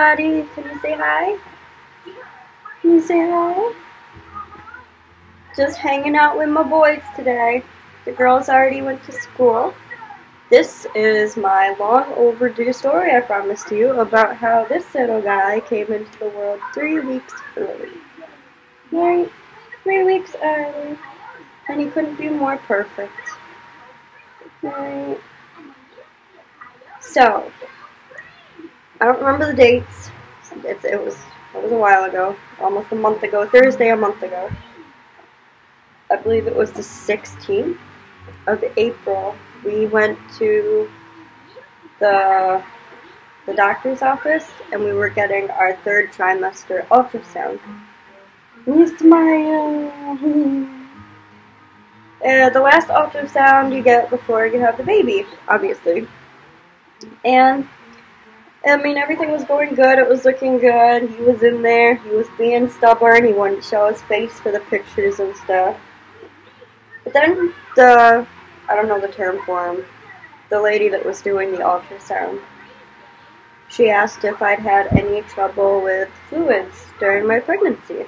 everybody. Can you say hi? Can you say hi? Just hanging out with my boys today. The girls already went to school. This is my long overdue story I promised you about how this little guy came into the world 3 weeks early. Right? 3 weeks early. And he couldn't be more perfect. Right? So, I don't remember the dates. It was a while ago, almost a month ago, Thursday a month ago. I believe it was the 16th of April. We went to the doctor's office and we were getting our 3rd trimester ultrasound. You smile. The last ultrasound you get before you have the baby, obviously. And I mean, everything was going good. It was looking good. He was in there. He was being stubborn. He wanted to show his face for the pictures and stuff. But then I don't know the term for him, the lady that was doing the ultrasound, she asked if I'd had any trouble with fluids during my pregnancy.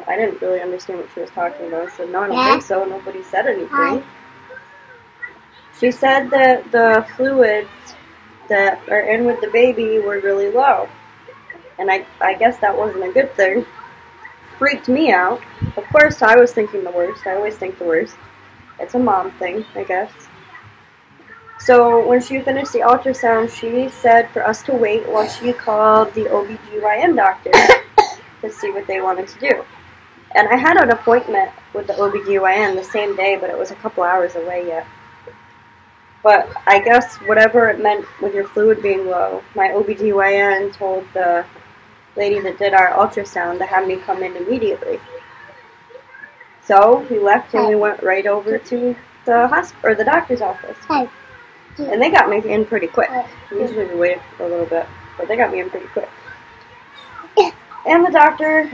I didn't really understand what she was talking about. I said, no, I don't think so. Nobody said anything. She said that the fluids that are in with the baby were really low. And I guess that wasn't a good thing. Freaked me out. Of course, I was thinking the worst. I always think the worst. It's a mom thing, I guess. So when she finished the ultrasound, she said for us to wait while she called the OBGYN doctor to see what they wanted to do. And I had an appointment with the OBGYN the same day, but it was a couple hours away yet. But I guess whatever it meant with your fluid being low, my OBGYN told the lady that did our ultrasound to have me come in immediately. So we left and we went right over to the hospital or the doctor's office. And they got me in pretty quick. Usually we wait for a little bit, but they got me in pretty quick. And the doctor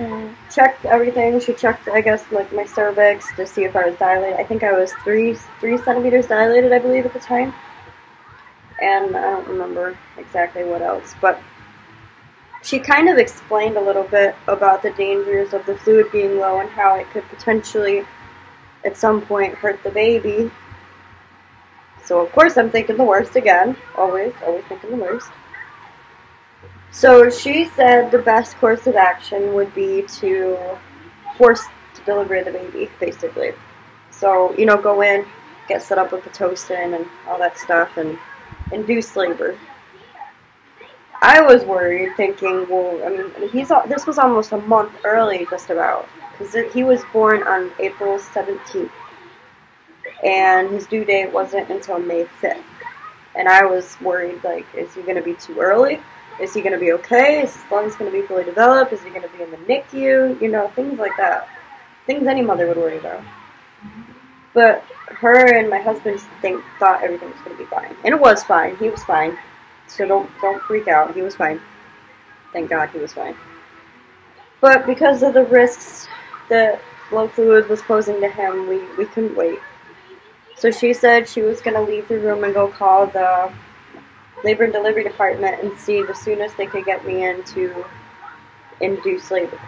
checked everything. She checked, I guess, like my cervix to see if I was dilated. I think I was 3 centimeters dilated, I believe, at the time. And I don't remember exactly what else, but she kind of explained a little bit about the dangers of the fluid being low and how it could potentially, at some point, hurt the baby. So, of course, I'm thinking the worst again. Always thinking the worst. So she said the best course of action would be to force to deliver the baby, basically. So, you know, go in, get set up with Pitocin and all that stuff, and induce labor. I was worried, thinking, well, I mean, this was almost a month early, just about, because he was born on April 17th, and his due date wasn't until May 5th. And I was worried, like, is he going to be too early? Is he going to be okay? Is his lungs going to be fully developed? Is he going to be in the NICU? You know, things like that. Things any mother would worry about. But her and my husband thought everything was going to be fine. And it was fine. He was fine. So don't freak out. He was fine. Thank God he was fine. But because of the risks that low fluid was posing to him, we couldn't wait. So she said she was going to leave the room and go call the labor and delivery department and see the soonest they could get me in to induce labor.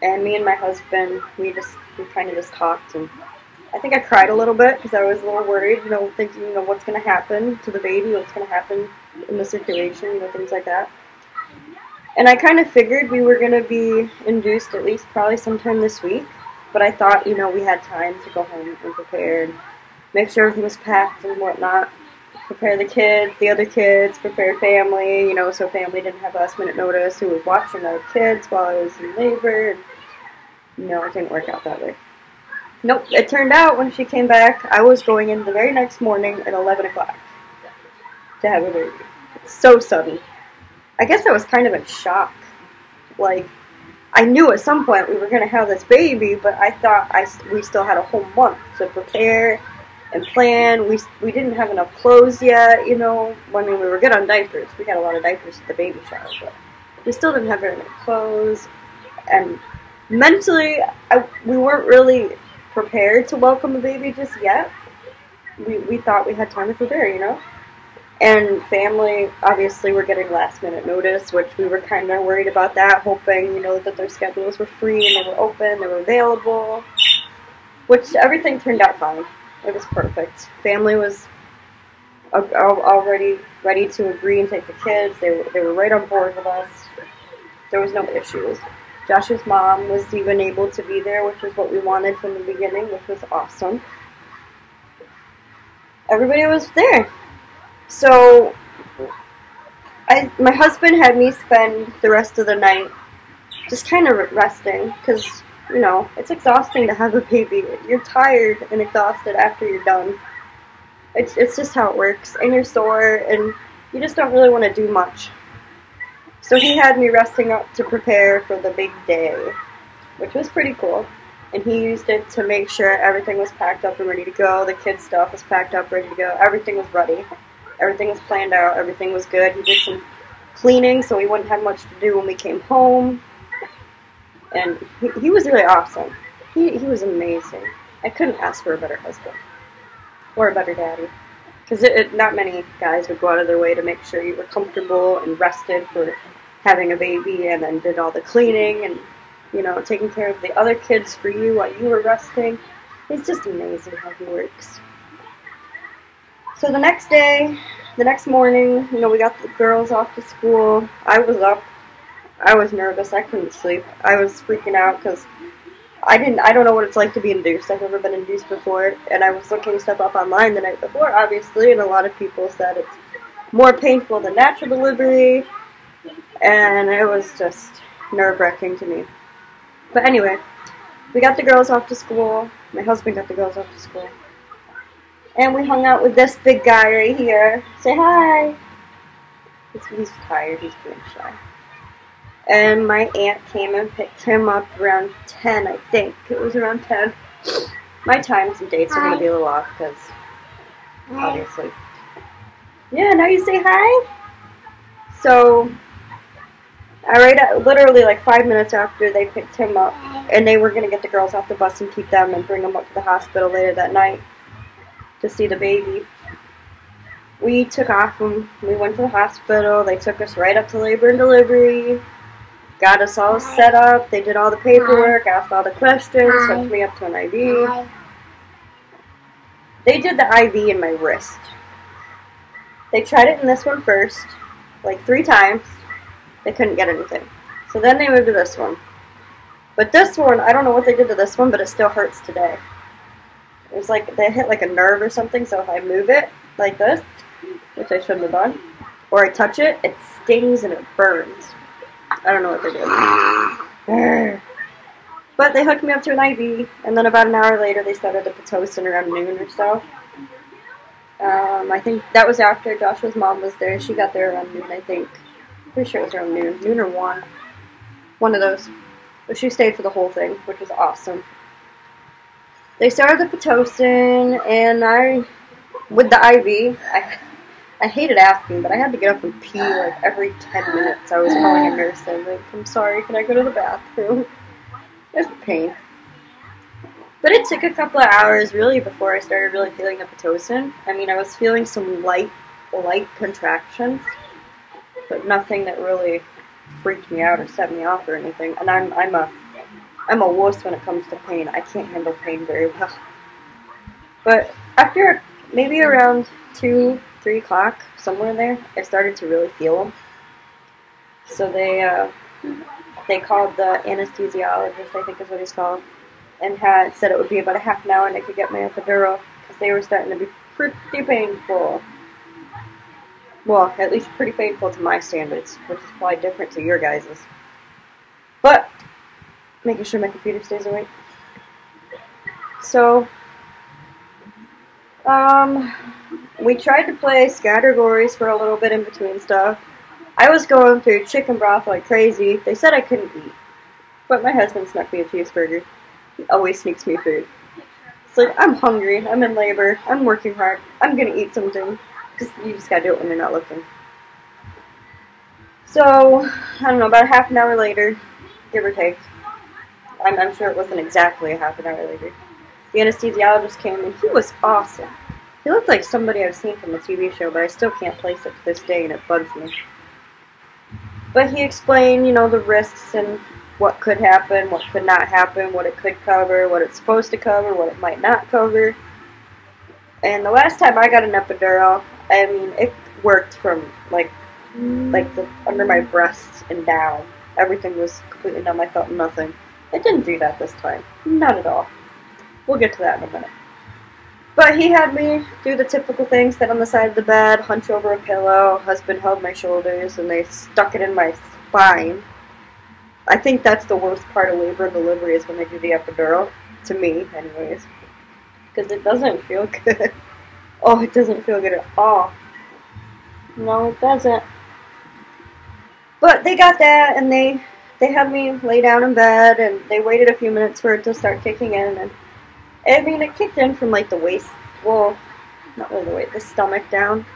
And me and my husband, we kind of just talked, and I think I cried a little bit because I was a little worried, you know, thinking, you know, what's going to happen to the baby, what's going to happen in the circulation, you know, things like that. And I kind of figured we were going to be induced at least probably sometime this week, but I thought, you know, we had time to go home and prepare and make sure everything was packed and whatnot. Prepare the kids, the other kids, prepare family, you know, so family didn't have last minute notice who was watching our kids while I was in labor. And, no, it didn't work out that way. Nope, it turned out when she came back, I was going in the very next morning at 11 o'clock to have a baby. It's so sudden. I guess I was kind of in shock. Like, I knew at some point we were going to have this baby, but I thought we still had a whole month to prepare and plan. We didn't have enough clothes yet, you know. I mean, we were good on diapers. We got a lot of diapers at the baby shower, but we still didn't have very many clothes. And mentally, we weren't really prepared to welcome a baby just yet. We thought we had time to prepare, you know. And family, obviously, were getting last minute notice, which we were kind of worried about that, hoping, you know, that their schedules were free and they were open, they were available, which everything turned out fine. It was perfect. Family was already ready to agree and take the kids. They were right on board with us. There was no issues. Josh's mom was even able to be there, which is what we wanted from the beginning, which was awesome. Everybody was there. So, my husband had me spend the rest of the night just kind of resting, because, you know, it's exhausting to have a baby. You're tired and exhausted after you're done. It's just how it works, and you're sore, and you just don't really want to do much. So he had me resting up to prepare for the big day, which was pretty cool. And he used it to make sure everything was packed up and ready to go. The kids' stuff was packed up, ready to go. Everything was ready. Everything was planned out. Everything was good. He did some cleaning so we wouldn't have much to do when we came home. And he was really awesome. He was amazing. I couldn't ask for a better husband. Or a better daddy. Because not many guys would go out of their way to make sure you were comfortable and rested for having a baby, and then did all the cleaning and, you know, taking care of the other kids for you while you were resting. It's just amazing how he works. So the next day, the next morning, you know, we got the girls off to school. I was up. I was nervous. I couldn't sleep. I was freaking out because I don't know what it's like to be induced. I've never been induced before, and I was looking stuff up online the night before, obviously, and a lot of people said it's more painful than natural delivery, and it was just nerve-wracking to me. But anyway, we got the girls off to school. My husband got the girls off to school. And we hung out with this big guy right here. Say hi! He's tired. He's being shy. And my aunt came and picked him up around 10, I think. It was around 10. My times and dates are going to be a little off, because, obviously. Yeah, now you say hi? So, literally like 5 minutes after they picked him up, and they were going to get the girls off the bus and keep them and bring them up to the hospital later that night to see the baby. We took off and we went to the hospital. They took us right up to labor and delivery. Got us all set up. They did all the paperwork, asked all the questions, hooked me up to an IV. They did the IV in my wrist. They tried it in this one first, like 3 times. They couldn't get anything. So then they moved to this one. But this one, I don't know what they did to this one, but it still hurts today. It was like they hit like a nerve or something, so if I move it like this, which I shouldn't have done, or I touch it, it stings and it burns. I don't know what they're doing. But they hooked me up to an IV, and then about an hour later they started the Pitocin around noon or so. I think that was after Joshua's mom was there. She got there around noon, I think. Pretty sure it was around noon. Noon or 1. One of those. But she stayed for the whole thing, which was awesome. They started the Pitocin, and with the IV, I hated asking, but I had to get up and pee like every 10 minutes. I was calling a nurse and like, I'm sorry, can I go to the bathroom? It was a pain. But it took a couple of hours, really, before I started really feeling the Pitocin. I mean, I was feeling some light contractions, but nothing that really freaked me out or set me off or anything. And I'm a wuss when it comes to pain. I can't handle pain very well. But after maybe around 2, 3 o'clock, somewhere in there, I started to really feel them. So they called the anesthesiologist, I think is what he's called, and said it would be about a half an hour and they could get my epidural, because they were starting to be pretty painful. Well, at least pretty painful to my standards, which is probably different to your guys's. But, making sure my computer stays awake. So, we tried to play Scattergories for a little bit in between stuff. I was going through chicken broth like crazy. They said I couldn't eat, but my husband snuck me a cheeseburger. He always sneaks me food. It's like, I'm hungry, I'm in labor, I'm working hard, I'm gonna eat something. You just gotta do it when you're not looking. So, I don't know, about a half an hour later, give or take. I'm sure it wasn't exactly a half an hour later. The anesthesiologist came and he was awesome. He looked like somebody I've seen from a TV show, but I still can't place it to this day, and it bugs me. But he explained, you know, the risks and what could happen, what could not happen, what it could cover, what it's supposed to cover, what it might not cover. And the last time I got an epidural, I mean, it worked from, like the under my breasts and down. Everything was completely numb. I felt nothing. It didn't do that this time. Not at all. We'll get to that in a minute. But he had me do the typical things, sit on the side of the bed, hunch over a pillow. Husband held my shoulders, and they stuck it in my spine. I think that's the worst part of labor and delivery is when they do the epidural. To me, anyways. Because it doesn't feel good. Oh, it doesn't feel good at all. No, it doesn't. But they got that, and they had me lay down in bed, and they waited a few minutes for it to start kicking in, and I mean, it kicked in from, like, the waist, well, not really the waist, the stomach down.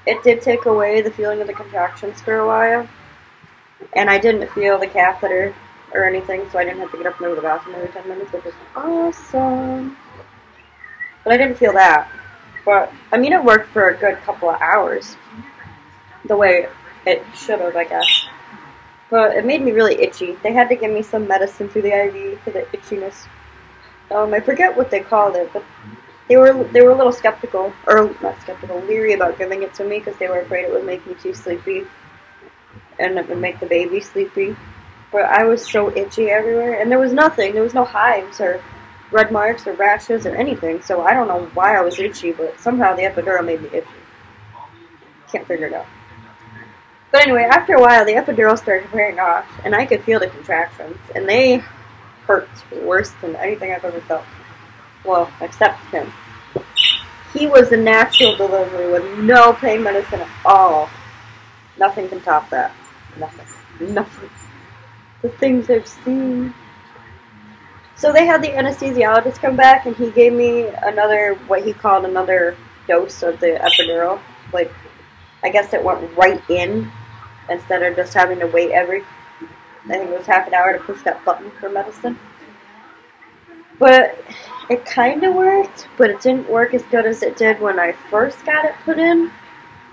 It did take away the feeling of the contractions for a while, and I didn't feel the catheter or anything, so I didn't have to get up and go to the bathroom every 10 minutes, which was awesome. But I didn't feel that. But, I mean, it worked for a good couple of hours, the way it should have, I guess. But it made me really itchy. They had to give me some medicine through the IV for the itchiness. I forget what they called it, but they were a little skeptical, or not skeptical, leery about giving it to me because they were afraid it would make me too sleepy, and it would make the baby sleepy. But I was so itchy everywhere, and there was nothing. There was no hives or red marks or rashes or anything. So I don't know why I was itchy, but somehow the epidural made me itchy. Can't figure it out. But anyway, after a while, the epidural started wearing off, and I could feel the contractions, and they hurt worse than anything I've ever felt. Well, except him. He was a natural delivery with no pain medicine at all. Nothing can top that. Nothing. Nothing. The things I've seen. So they had the anesthesiologist come back, and he gave me another, what he called another dose of the epidural. Like, I guess it went right in, instead of just having to wait every, I think it was half an hour to push that button for medicine. But it kind of worked, but it didn't work as good as it did when I first got it put in.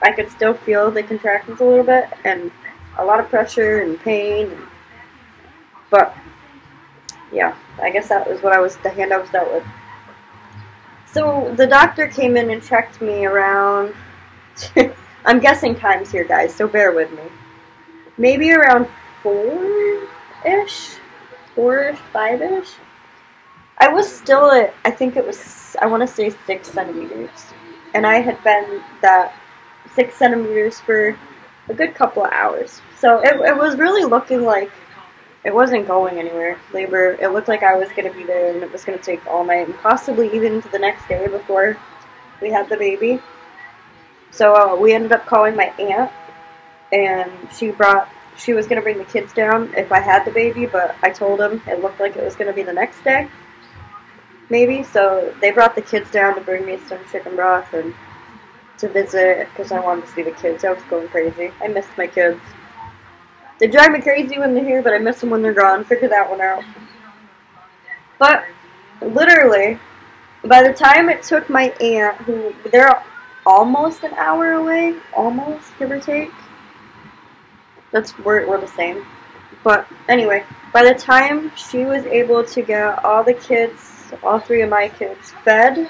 I could still feel the contractions a little bit, and a lot of pressure and pain. But, yeah, I guess that was the hand I was dealt with. So the doctor came in and checked me around, I'm guessing times here, guys, so bear with me. Maybe around 4-ish? 4-ish, 5-ish? I was still at, I think it was, I want to say 6 centimeters. And I had been that 6 centimeters for a good couple of hours. So it was really looking like it wasn't going anywhere. Labor, it looked like I was going to be there and it was going to take all night and possibly even into the next day before we had the baby. So we ended up calling my aunt, and she was going to bring the kids down if I had the baby, but I told them it looked like it was going to be the next day, maybe. So they brought the kids down to bring me some chicken broth and to visit because I wanted to see the kids. I was going crazy. I missed my kids. They drive me crazy when they're here, but I miss them when they're gone. Figure that one out. But literally, by the time it took my aunt, who they're almost an hour away, almost, give or take. We're the same. But anyway, by the time she was able to get all the kids, all 3 of my kids, fed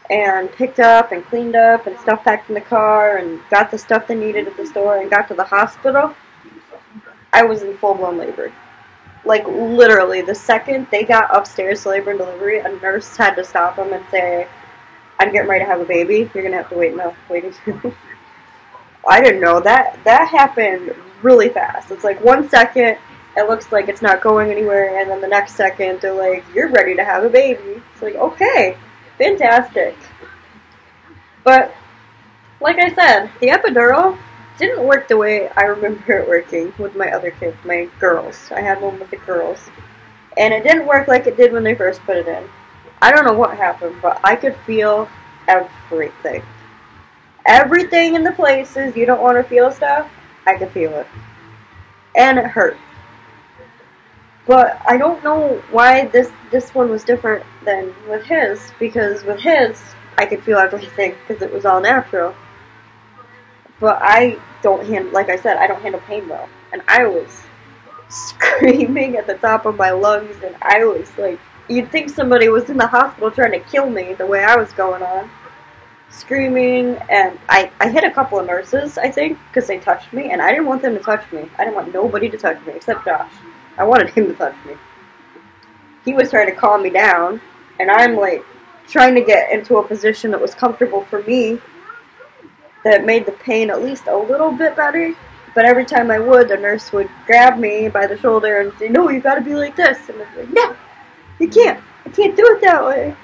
and picked up and cleaned up and stuff packed in the car and got the stuff they needed at the store and got to the hospital, I was in full-blown labor. Like, literally, the second they got upstairs to labor and delivery, a nurse had to stop them and say, I'm getting ready to have a baby. You're going to have to wait in the waiting room. I didn't know. That happened really fast. It's like 1 second, it looks like it's not going anywhere, and then the next second, they're like, you're ready to have a baby. It's like, okay, fantastic. But, like I said, the epidural didn't work the way I remember it working with my other kids, my girls. I had one with the girls. And it didn't work like it did when they first put it in. I don't know what happened, but I could feel everything. Everything in the places you don't want to feel stuff, I could feel it. And it hurt. But I don't know why this one was different than with his, because with his, I could feel everything because it was all natural. But I don't handle, like I said, I don't handle pain well. And I was screaming at the top of my lungs, and I was like, you'd think somebody was in the hospital trying to kill me the way I was going on. Screaming, and I hit a couple of nurses, I think, because they touched me, and I didn't want them to touch me. I didn't want nobody to touch me except Josh. I wanted him to touch me. He was trying to calm me down, and I'm like trying to get into a position that was comfortable for me, that made the pain at least a little bit better. But every time I would, the nurse would grab me by the shoulder and say, "No, you gotta be like this." And I'd be like, "No, you can't. I can't do it that way."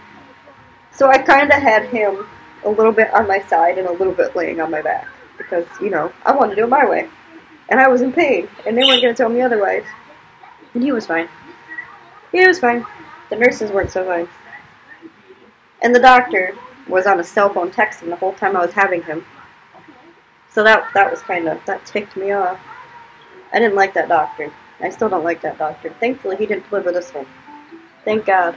So I kind of had him a little bit on my side and a little bit laying on my back. Because, you know, I wanted to do it my way. And I was in pain. And they weren't going to tell me otherwise. And he was fine. He was fine. The nurses weren't so fine. And the doctor was on a cell phone texting the whole time I was having him. So that was kind of, that ticked me off. I didn't like that doctor. I still don't like that doctor. Thankfully, he didn't deliver this one. Thank God.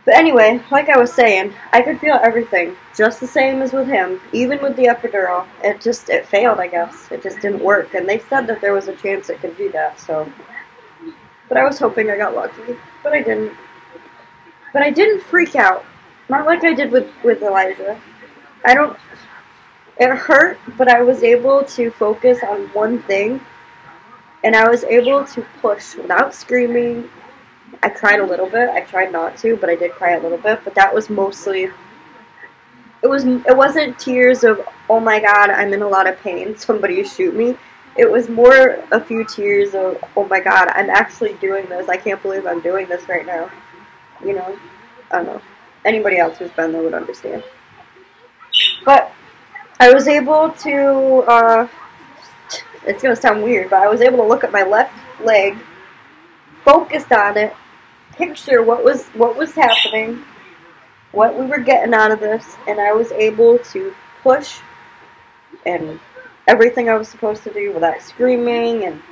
But anyway, like I was saying, I could feel everything, just the same as with him, even with the epidural. It failed, I guess. It just didn't work, and they said that there was a chance it could do that, so. But I was hoping I got lucky, but I didn't. But I didn't freak out, not like I did with Elijah. It hurt, but I was able to focus on one thing, and I was able to push without screaming. I cried a little bit. I tried not to, but I did cry a little bit. But that was mostly, it wasn't tears of, "Oh my God, I'm in a lot of pain, somebody shoot me." It was more a few tears of, "Oh my God, I'm actually doing this. I can't believe I'm doing this right now." You know? I don't know. Anybody else who's been there would understand. But I was able to, it's going to sound weird, but I was able to look at my left leg, focus on it, picture what was happening, what we were getting out of this, and I was able to push and everything I was supposed to do without screaming and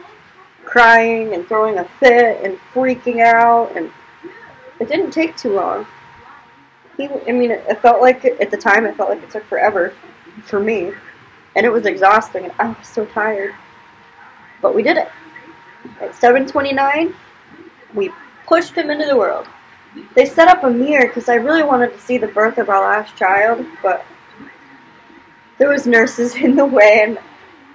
crying and throwing a fit and freaking out, and it didn't take too long. It felt like, at the time, it felt like it took forever for me, and it was exhausting, and I was so tired. But we did it. At 7:29, we pushed him into the world. They set up a mirror because I really wanted to see the birth of our last child, but there was nurses in the way and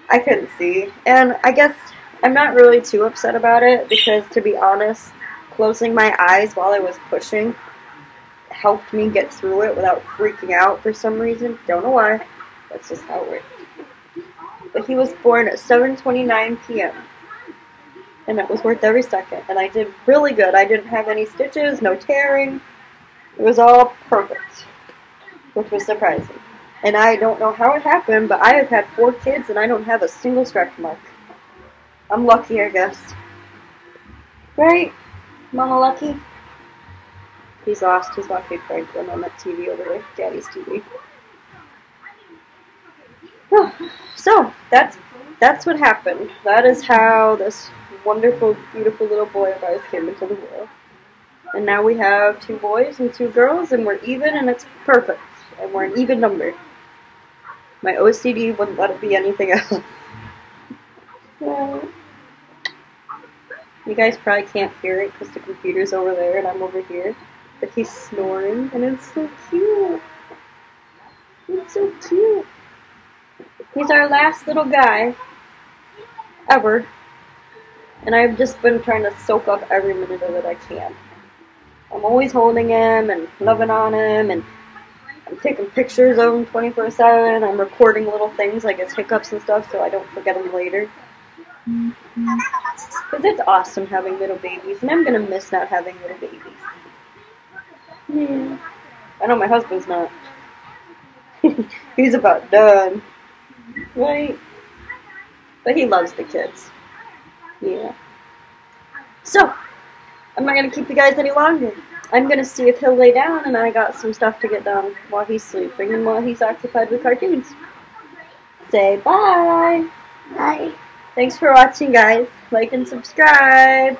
I couldn't see. And I guess I'm not really too upset about it because, to be honest, closing my eyes while I was pushing helped me get through it without freaking out for some reason. Don't know why. That's just how it works. But he was born at 7:29 p.m. and it was worth every second, and I did really good. I didn't have any stitches, no tearing. It was all perfect, which was surprising. And I don't know how it happened, but I have had 4 kids, and I don't have a single stretch mark. I'm lucky, I guess. Right? Mama lucky? He's lost his watching Franklin on that TV over there, Daddy's TV. So, that's what happened. That is how this wonderful, beautiful little boy of ours came into the world. And now we have 2 boys and 2 girls, and we're even, and it's perfect. And we're an even number. My OCD wouldn't let it be anything else. So, you guys probably can't hear it because the computer's over there and I'm over here. But he's snoring, and it's so cute. It's so cute. He's our last little guy ever. And I've just been trying to soak up every minute of it I can. I'm always holding him and loving on him, and I'm taking pictures of him 24/7. I'm recording little things like his hiccups and stuff so I don't forget him later. Because it's awesome having little babies, and I'm going to miss not having little babies. Yeah. I know my husband's not. He's about done. Right? But he loves the kids. Yeah. So, I'm not going to keep you guys any longer. I'm going to see if he'll lay down, and I got some stuff to get done while he's sleeping and while he's occupied with cartoons. Say bye. Bye. Thanks for watching, guys. Like and subscribe.